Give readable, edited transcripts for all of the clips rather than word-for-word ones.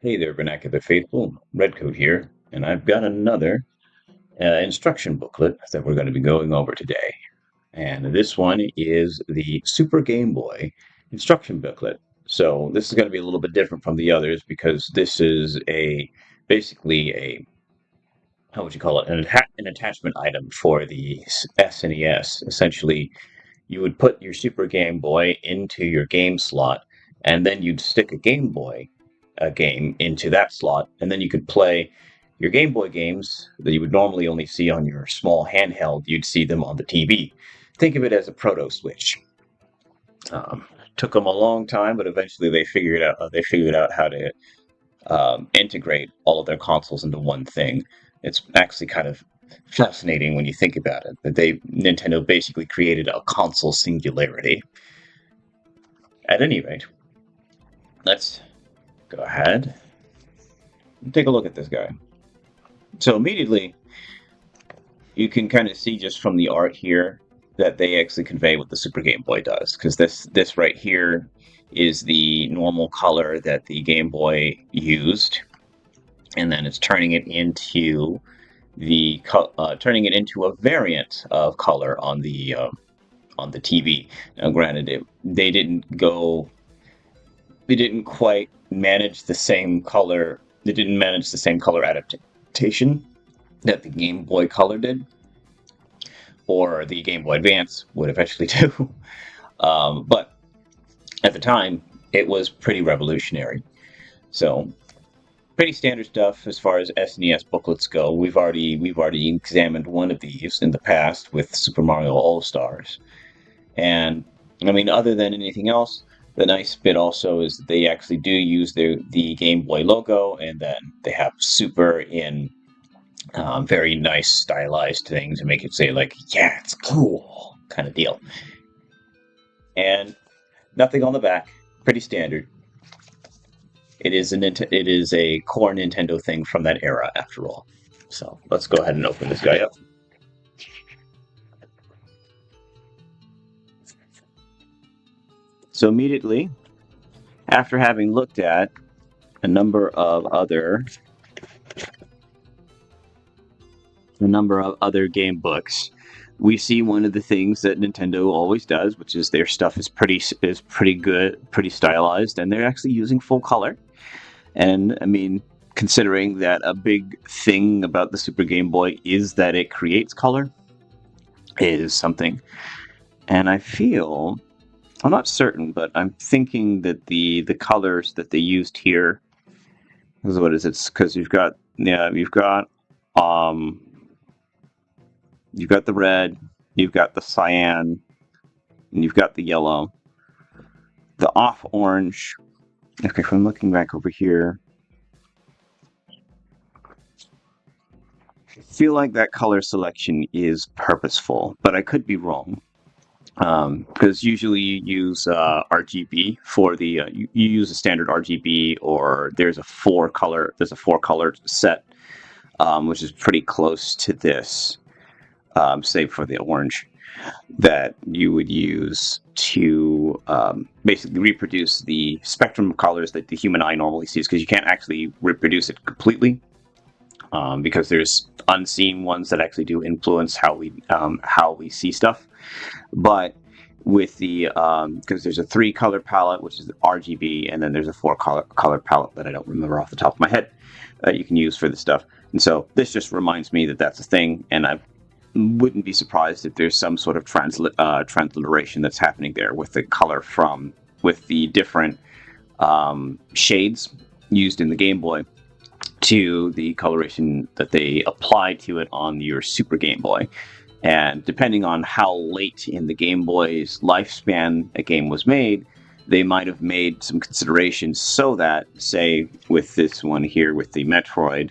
Hey there, vernacular faithful. Redcoat here, and I've got another instruction booklet that we're going to be going over today. And this one is the Super Game Boy instruction booklet. So this is going to be a little bit different from the others because this is basically a how would you call it an attachment item for the SNES. Essentially, you would put your Super Game Boy into your game slot, and then you'd stick a Game Boy game into that slot, and then you could play your Game Boy games that you would normally only see on your small handheld. You'd see them on the TV. Think of it as a proto Switch. Took them a long time, but eventually they figured out how to integrate all of their consoles into one thing. It's actually kind of fascinating when you think about it. That Nintendo basically created a console singularity. At any rate, let's go ahead and take a look at this guy. So immediately, you can kind of see just from the art here that they actually convey what the Super Game Boy does, because this right here is the normal color that the Game Boy used, and then it's turning it into a variant of color on the TV. Now, granted, they didn't quite manage the same color. They didn't manage the same color adaptation that the Game Boy Color did, or the Game Boy Advance would eventually do. But at the time, it was pretty revolutionary. So, pretty standard stuff as far as SNES booklets go. We've already examined one of these in the past with Super Mario All Stars, and I mean, other than anything else, the nice bit also is that they actually do use the Game Boy logo, and then they have Super in very nice stylized things to make it say like, yeah, it's cool kind of deal. And nothing on the back, pretty standard. It is a core Nintendo thing from that era, after all. So let's go ahead and open this guy up. So immediately, after having looked at a number of other game books, we see one of the things that Nintendo always does, which is their stuff is pretty good, pretty stylized, and they're actually using full color. And I mean, considering that a big thing about the Super Game Boy is that it creates color, is something. And I'm not certain, but I'm thinking that the colors that they used here is what is it? Because you've got the red, you've got the cyan, and you've got the yellow. The off orange. Okay, if I'm looking back over here, I feel like that color selection is purposeful, but I could be wrong. Because usually you use RGB for the you use a standard RGB, or there's a four color set, which is pretty close to this, save for the orange, that you would use to basically reproduce the spectrum of colors that the human eye normally sees, because you can't actually reproduce it completely, because there's unseen ones that actually do influence how we see stuff. But with the because there's a 3-color palette, which is the RGB, and then there's a 4-color palette that I don't remember off the top of my head that you can use for this stuff. And so this just reminds me that that's a thing, and I wouldn't be surprised if there's some sort of transliteration that's happening there with the color with the different shades used in the Game Boy to the coloration that they apply to it on your Super Game Boy. And depending on how late in the Game Boy's lifespan a game was made, they might have made some considerations so that, say, with this one here, with the Metroid,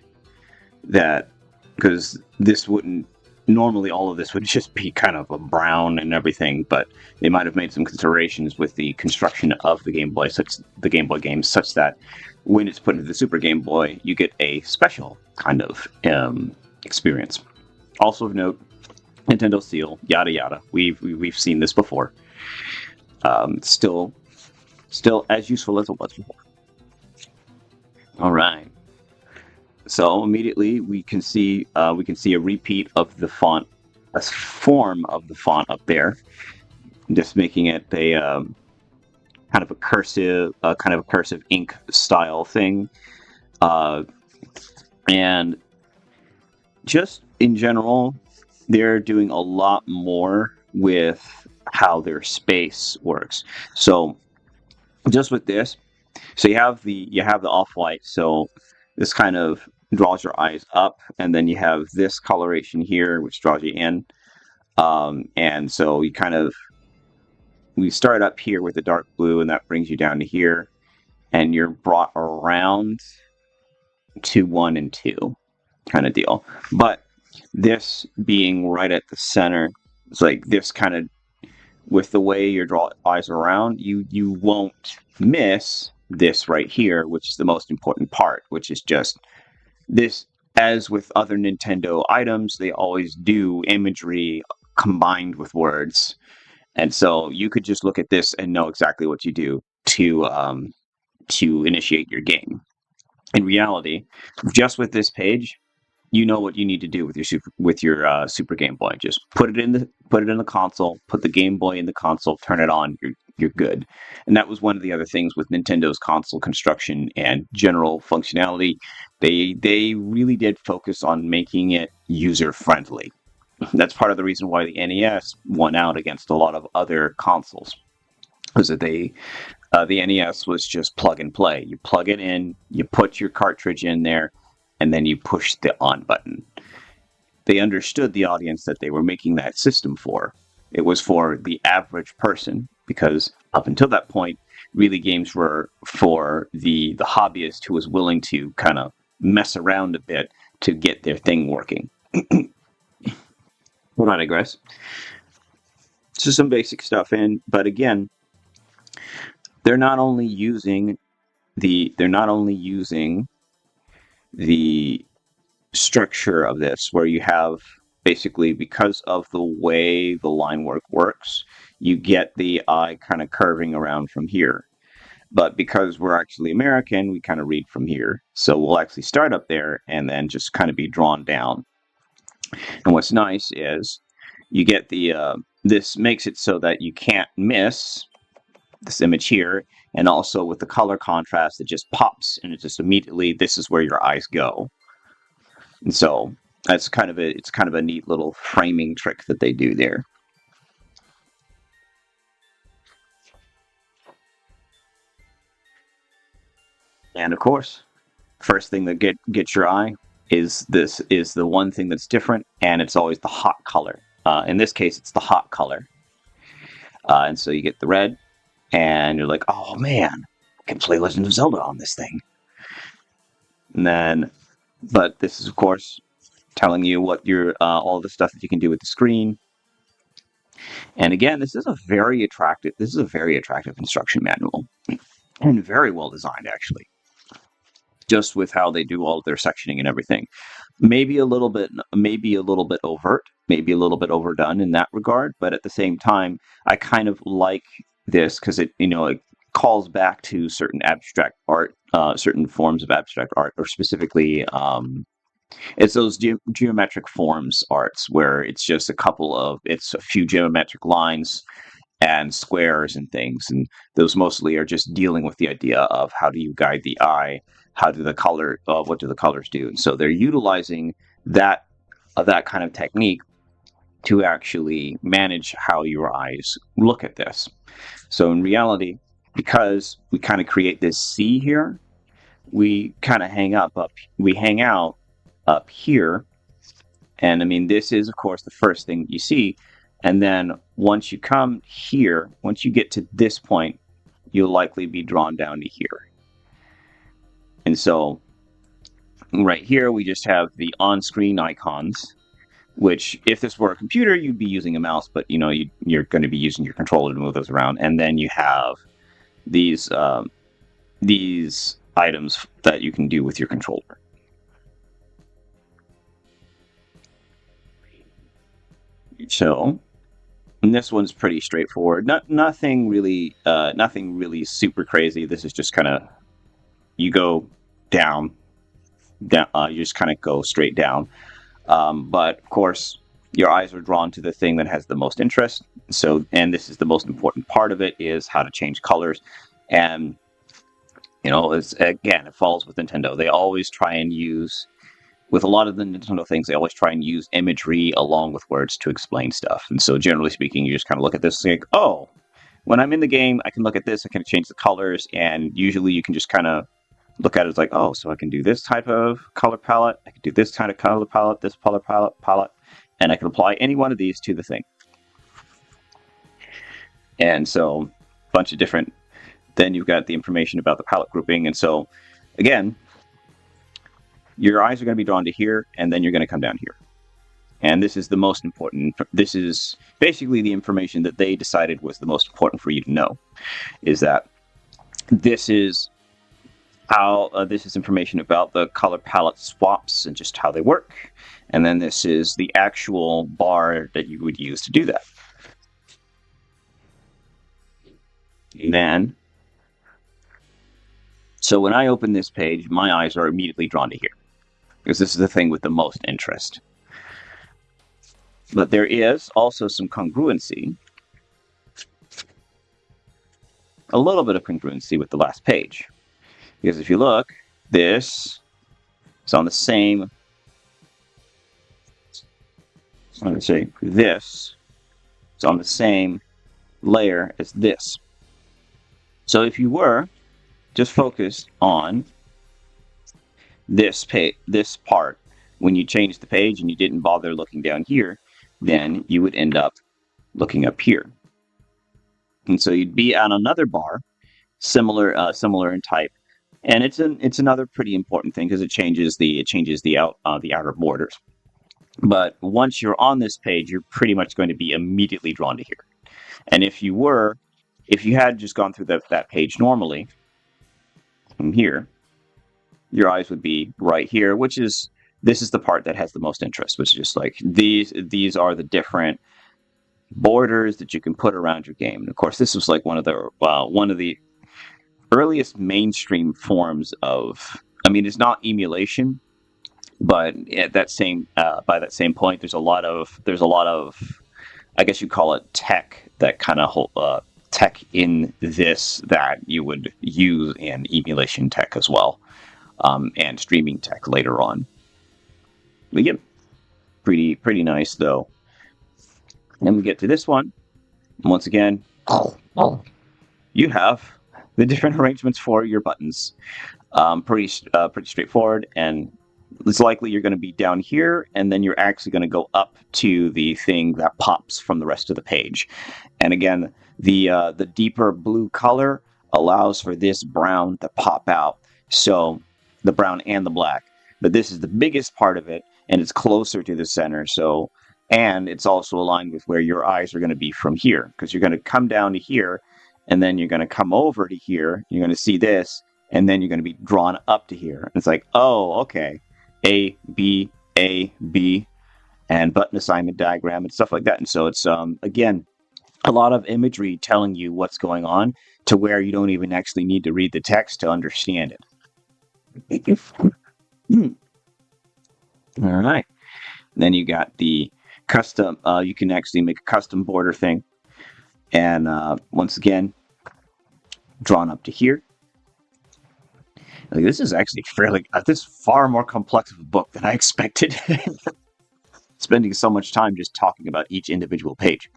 that, because this wouldn't, normally all of this would just be kind of a brown and everything, but they might have made some considerations with the construction of the Game Boy games, such that when it's put into the Super Game Boy, you get a special kind of experience. Also of note, Nintendo seal, yada yada. We've seen this before. Still as useful as it was before. All right. So immediately we can see a repeat of the font, a form of the font up there, just making it a kind of a cursive ink style thing, uh, and just in general, they're doing a lot more with how their space works. So just with this, so you have the off white, so this kind of draws your eyes up, and then you have this coloration here, which draws you in. And so we start up here with the dark blue, and that brings you down to here, and you're brought around to 1 and 2 kind of deal. But this being right at the center, it's like this kind of, with the way your draw eyes around, you won't miss this right here, which is the most important part, which is just this. As with other Nintendo items, they always do imagery combined with words, and so you could just look at this and know exactly what you do to initiate your game. In reality, just with this page, you know what you need to do with your Super Game Boy. Just put it in the console, put the Game Boy in the console, turn it on. You're good. And that was one of the other things with Nintendo's console construction and general functionality. They really did focus on making it user friendly. That's part of the reason why the NES won out against a lot of other consoles. Was that the NES was just plug and play. You plug it in, you put your cartridge in there, and then you push the on button. They understood the audience that they were making that system for. It was for the average person, because up until that point, really games were for the hobbyist who was willing to kind of mess around a bit to get their thing working. Well, I digress. So some basic stuff in, but again, they're not only using the structure of this, where you have basically, because of the way the line work works, you get the eye kind of curving around from here. But because we're actually American, we kind of read from here. So we'll actually start up there and then just kind of be drawn down. And what's nice is you get this makes it so that you can't miss this image here, and also with the color contrast, it just pops, and it just immediately, this is where your eyes go. And so it's kind of a neat little framing trick that they do there. And of course, first thing that gets your eye is the one thing that's different, and it's always the hot color. In this case, it's the hot color, and so you get the red, and you're like, oh man, I can play Legend of Zelda on this thing. And then, but this is of course telling you what your all the stuff that you can do with the screen. And again, this is a very attractive instruction manual, and very well designed actually. Just with how they do all of their sectioning and everything, maybe a little bit overt, maybe a little bit overdone in that regard, but at the same time, I kind of like this because it calls back to certain abstract art, certain forms of abstract art, or specifically it's those geometric forms arts where it's a few geometric lines and squares and things, and those mostly are just dealing with the idea of how do you guide the eye, what do the colors do, and so they're utilizing that kind of technique to actually manage how your eyes look at this. So in reality, because we kind of create this C here, we kind of hang out up here. And I mean, this is, of course, the first thing you see. And then once you get to this point, you'll likely be drawn down to here. And so right here, we just have the on-screen icons, which if this were a computer, you'd be using a mouse, but you're going to be using your controller to move those around. And then you have these items that you can do with your controller. So, and this one's pretty straightforward. Nothing really super crazy. This is just kind of, you go down. You just kind of go straight down. But of course, your eyes are drawn to the thing that has the most interest. So, and this is the most important part of it, is how to change colors. And it's, again, it falls with Nintendo. They always try and use, with a lot of the Nintendo things, they always try and use imagery along with words to explain stuff. And so, generally speaking, you just kind of look at this and think, oh, when I'm in the game, I can look at this, I can change the colors, and usually you can just kind of look at it as like, oh, so I can do this type of color palette, I can do this kind of color palette, this color palette, and I can apply any one of these to the thing. And so, a bunch of different. Then you've got the information about the palette grouping, and so, again, your eyes are going to be drawn to here, and then you're going to come down here. And this is the most important. This is basically the information that they decided was the most important for you to know, is that this is how this is information about the color palette swaps and just how they work. And then this is the actual bar that you would use to do that. And then, so when I open this page, my eyes are immediately drawn to here, because this is the thing with the most interest. But there is also some congruency, a little bit of congruency with the last page. Because if you look, this is on the same, I'm going to say this is on the same layer as this. So if you were just focused on this part, when you changed the page and you didn't bother looking down here, then you would end up looking up here. And so you'd be on another bar, similar in type. And it's another pretty important thing, because it changes the outer borders. But once you're on this page, you're pretty much going to be immediately drawn to here. And if you had just gone through that page normally, from here, your eyes would be right here, this is the part that has the most interest, which is just like these are the different borders that you can put around your game. And of course, this was like one of the earliest mainstream forms of, I mean, it's not emulation, but at that same by that same point, there's a lot of, I guess you call it tech, that kind of tech in this that you would use in emulation tech as well, and streaming tech later on. But yeah, pretty nice though. Then we get to this one. Once again, you have the different arrangements for your buttons. Pretty straightforward, and it's likely you're going to be down here, and then you're actually going to go up to the thing that pops from the rest of the page. And again, the deeper blue color allows for this brown to pop out. So the brown and the black. But this is the biggest part of it, and it's closer to the center. So, and it's also aligned with where your eyes are going to be from here, because you're going to come down to here, and then you're going to come over to here. You're going to see this, and then you're going to be drawn up to here. And it's like, oh, okay, A, B, and button assignment diagram and stuff like that. And so it's, again, a lot of imagery telling you what's going on, to where you don't even actually need to read the text to understand it. All right. Then you got the custom, you can actually make a custom border thing. And once again, drawn up to here. Like, this is actually this is far more complex of a book than I expected. Spending so much time just talking about each individual page.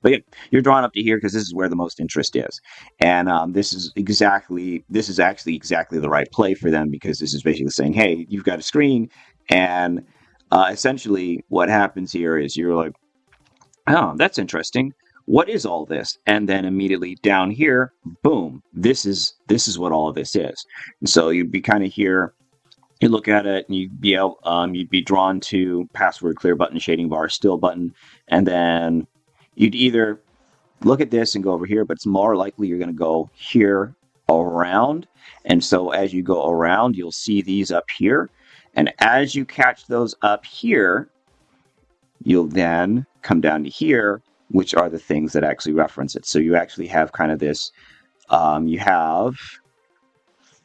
But yeah, you're drawn up to here because this is where the most interest is. And this is actually exactly the right play for them, because this is basically saying, hey, you've got a screen, and essentially what happens here is you're like, oh, that's interesting. What is all this? And then immediately down here, boom, this is what all of this is. And so you'd be kind of here, you look at it, and you'd be drawn to password, clear button, shading bar, still button, and then you'd either look at this and go over here, but it's more likely you're going to go here around. And so as you go around, you'll see these up here. And as you catch those up here, you'll then come down to here, which are the things that actually reference it. So you actually have kind of this, you have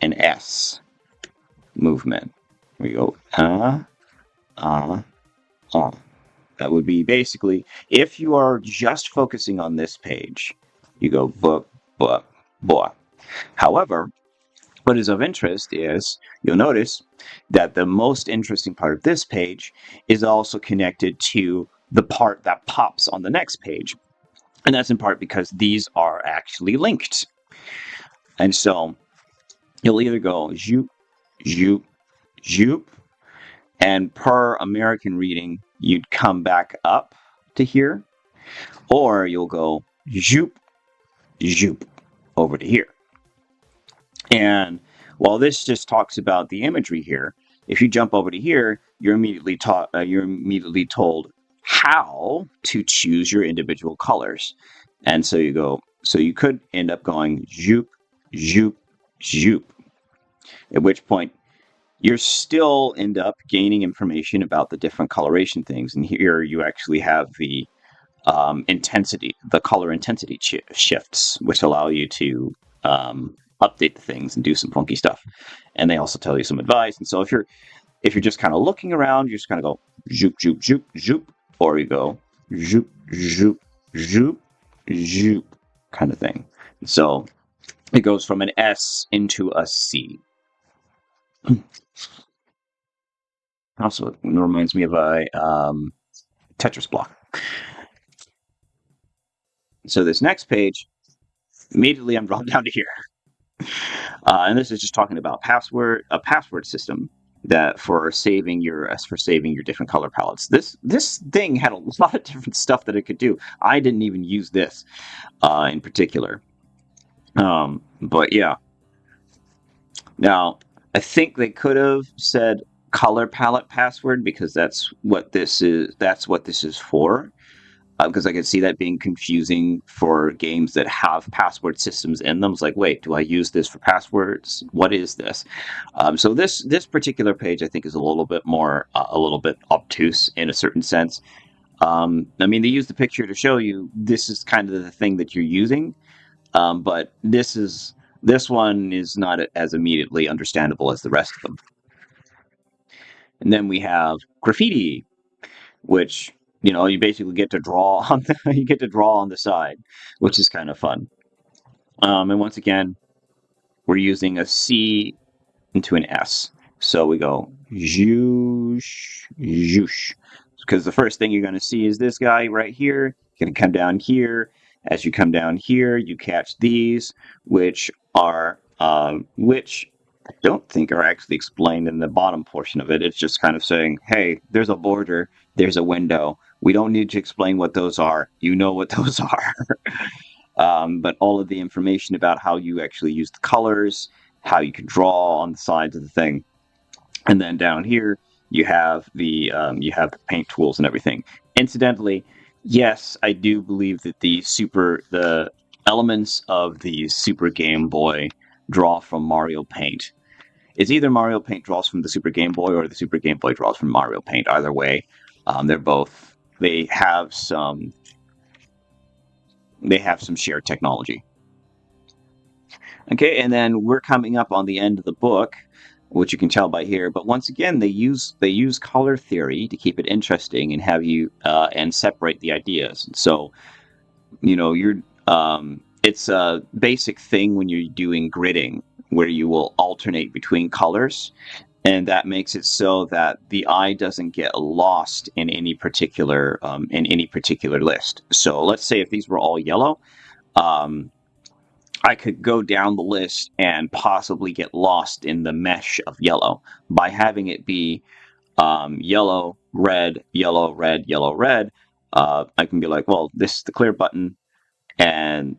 an S movement. We go ah. That would be basically, if you are just focusing on this page, you go book, book, book. However, what is of interest is you'll notice that the most interesting part of this page is also connected to the part that pops on the next page. And that's in part because these are actually linked. And so you'll either go zoop, zoop, zoop, and per American reading, you'd come back up to here, or you'll go zoop, zoop over to here. And while this just talks about the imagery here, if you jump over to here, you're immediately told how to choose your individual colors. And so you could end up going zoop, zoop, zoop. At which point you still end up gaining information about the different coloration things. And here you actually have the intensity, the color intensity shifts, which allow you to update the things and do some funky stuff. And they also tell you some advice. And so if you're just kind of looking around, you just kind of go zoop, zoop, zoop, zoop, or you go zoop, zoop, zoop, zoop, kind of thing. And so it goes from an S into a C. Also, it reminds me of a Tetris block. So this next page, immediately I'm drawn down to here. And this is just talking about a password system that for saving your different color palettes. This thing had a lot of different stuff that it could do. I didn't even use this in particular. But yeah. Now, I think they could have said color palette password because that's what this is for. Because I could see that being confusing for games that have password systems in them. It's like, wait, do I use this for passwords? What is this? So this particular page, I think, is a little bit obtuse in a certain sense. I mean, they use the picture to show you this is kind of the thing that you're using, but this one is not as immediately understandable as the rest of them. And then we have graffiti, which you basically get to draw on the side, which is kind of fun. And once again, we're using a C into an S. So we go zhoosh, zhoosh. Because the first thing you're going to see is this guy right here. You're going to come down here. As you come down here, you catch these, which I don't think are actually explained in the bottom portion of it. It's just kind of saying, hey, there's a border, there's a window. We don't need to explain what those are. You know what those are. But all of the information about how you actually use the colors, how you can draw on the sides of the thing. And then down here, you have the paint tools and everything. Incidentally, yes, I do believe that the elements of the Super Game Boy draw from Mario Paint. It's either Mario Paint draws from the Super Game Boy or the Super Game Boy draws from Mario Paint. Either way, they have some shared technology. Okay, and then we're coming up on the end of the book, which you can tell by here. But once again, they use color theory to keep it interesting and have you and separate the ideas. So, it's a basic thing when you're doing gridding, where you will alternate between colors, and that makes it so that the eye doesn't get lost in any particular list. So let's say if these were all yellow, I could go down the list and possibly get lost in the mesh of yellow by having it be yellow, red, yellow, red, yellow, red. I can be like, well, this is the clear button, and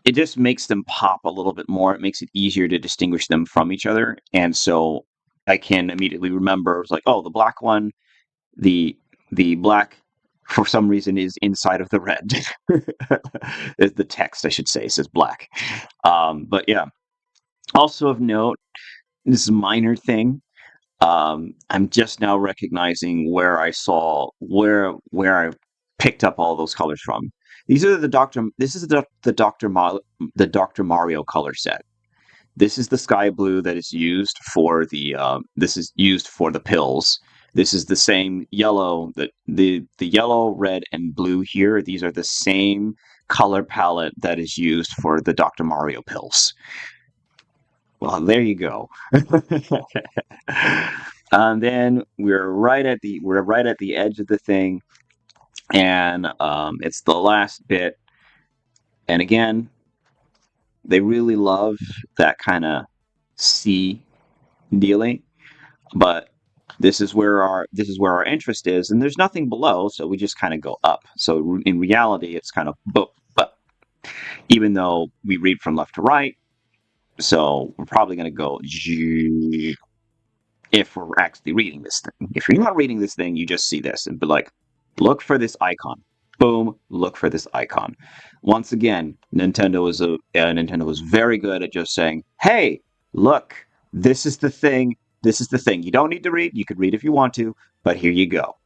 it just makes them pop a little bit more. It makes it easier to distinguish them from each other. And so I can immediately remember, it's like, oh, the black one, the black, for some reason, is inside of the red. The text, I should say, says black. But yeah. Also of note, this is a minor thing. I'm just now recognizing where I picked up all those colors from. This is the Dr. Mario color set. This is the sky blue that is used for the this is used for the pills. This is the same yellow that the yellow, red, and blue here. These are the same color palette that is used for the Dr. Mario pills. Well, there you go. And then we're right at the edge of the thing, and it's the last bit. And again, they really love that kind of C dealing, but this is where our interest is, and there's nothing below, so we just kind of go up. So in reality, it's kind of but even though we read from left to right, so we're probably going to go if we're actually reading this thing. If you're not reading this thing, you just see this and be like, look for this icon. Boom, look for this icon. Once again, Nintendo was very good at just saying, "Hey, look, this is the thing. This is the thing. You don't need to read. You could read if you want to, but here you go."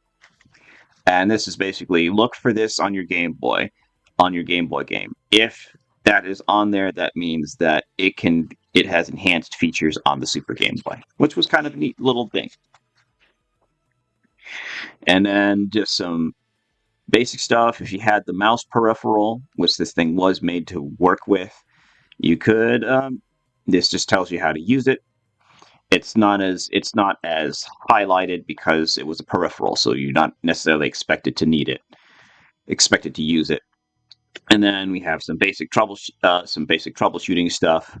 And this is basically look for this on your Game Boy game. If that is on there, that means that it has enhanced features on the Super Game Boy, which was kind of a neat little thing. And then just some basic stuff. If you had the mouse peripheral, which this thing was made to work with, you could. This just tells you how to use it. It's not as highlighted because it was a peripheral, so you're not necessarily expected to use it. And then we have some basic troubleshooting stuff,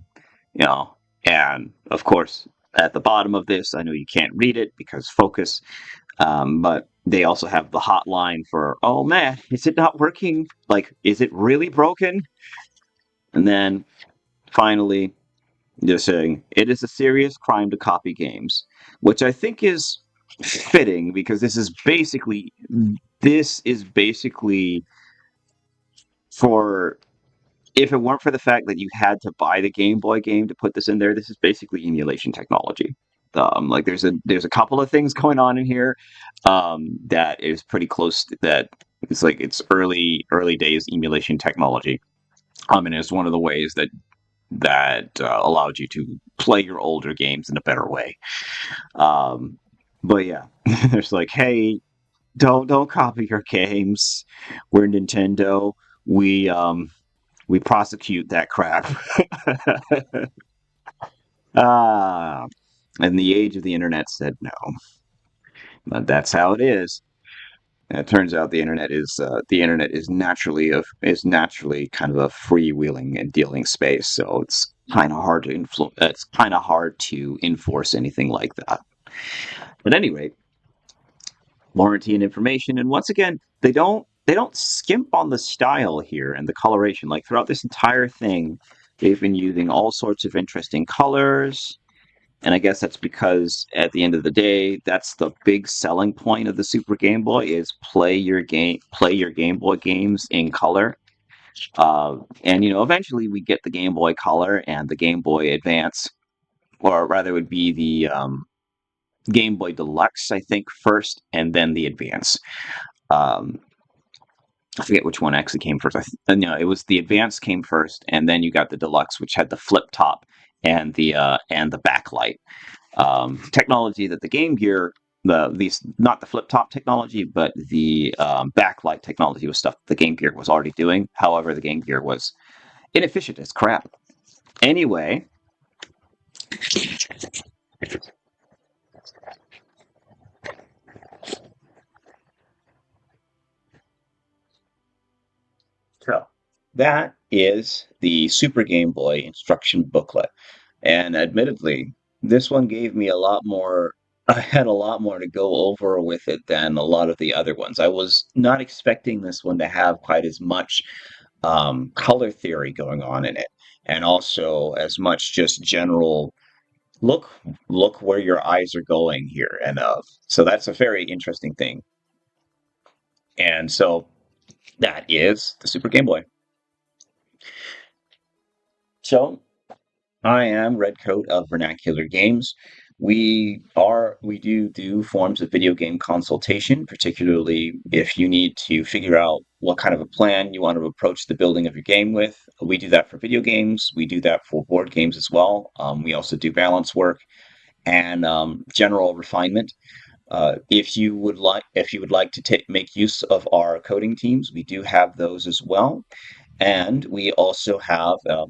you know, and of course at the bottom of this, I know you can't read it because focus, but they also have the hotline for, oh man, is it not working? Like, is it really broken? And then finally, they're saying it is a serious crime to copy games, which I think is fitting because this is basically for if it weren't for the fact that you had to buy the Game Boy game to put this in there, this is basically emulation technology. Like there's a couple of things going on in here that is pretty close to that. It's like it's early days emulation technology. And it's one of the ways that allowed you to play your older games in a better way. But yeah, there's like, hey, don't copy your games. We're Nintendo. We prosecute that crap. Ah, and the age of the internet said no. But that's how it is. And it turns out the internet is naturally kind of a freewheeling and dealing space, so it's kind of hard to enforce anything like that. At any rate, warranty and information, and once again, they don't skimp on the style here and the coloration. Like throughout this entire thing, they've been using all sorts of interesting colors. And I guess that's because at the end of the day, that's the big selling point of the Super Game Boy is play your Game Boy games in color. And eventually we get the Game Boy Color and the Game Boy Advance, or rather, it would be the Game Boy Deluxe, I think, first, and then the Advance. Um, I forget which one actually came first. No, it was the Advance came first, and then you got the Deluxe, which had the flip top and the backlight. Technology that the Game Gear, not the flip top technology, but the backlight technology was stuff the Game Gear was already doing. However, the Game Gear was inefficient as crap. Anyway, so that is the Super Game Boy instruction booklet. And admittedly, this one gave me a lot more. I had a lot more to go over with it than a lot of the other ones. I was not expecting this one to have quite as much color theory going on in it, and also as much just general look look where your eyes are going here. And so that's a very interesting thing. And so that is the Super Game Boy. So I am Redcoat of Vernacular Games. We do forms of video game consultation, particularly if you need to figure out what kind of a plan you want to approach the building of your game with. We do that for video games. We do that for board games as well. We also do balance work and general refinement. If you would like to make use of our coding teams, we do have those as well. And we also have a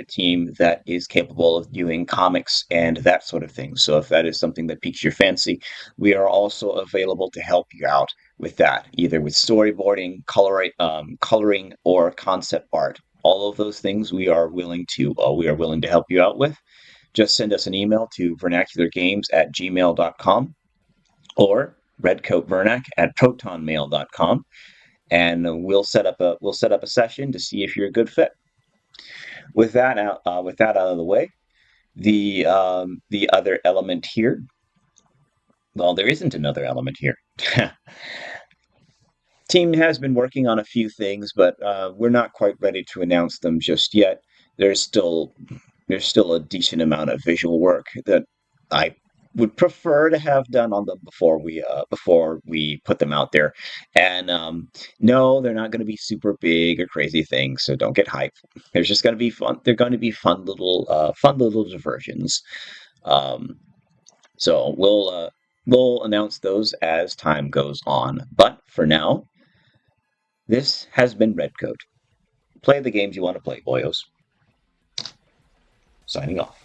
team that is capable of doing comics and that sort of thing. So if that is something that piques your fancy, we are also available to help you out with that, either with storyboarding, coloring, or concept art. All of those things we are willing to help you out with. Just send us an email to vernaculargames@gmail.com or redcoatvernac@protonmail.com, and we'll set up a session to see if you're a good fit. With that out of the way, the other element here. Well, there isn't another element here. Team has been working on a few things, but we're not quite ready to announce them just yet. There's still a decent amount of visual work that I would prefer to have done on them before we put them out there. And no, they're not going to be super big or crazy things, so don't get hyped. They're just going to be fun. They're going to be fun little diversions. Um, so we'll announce those as time goes on. But for now, this has been Redcoat. Play the games you want to play, boyos. Signing off.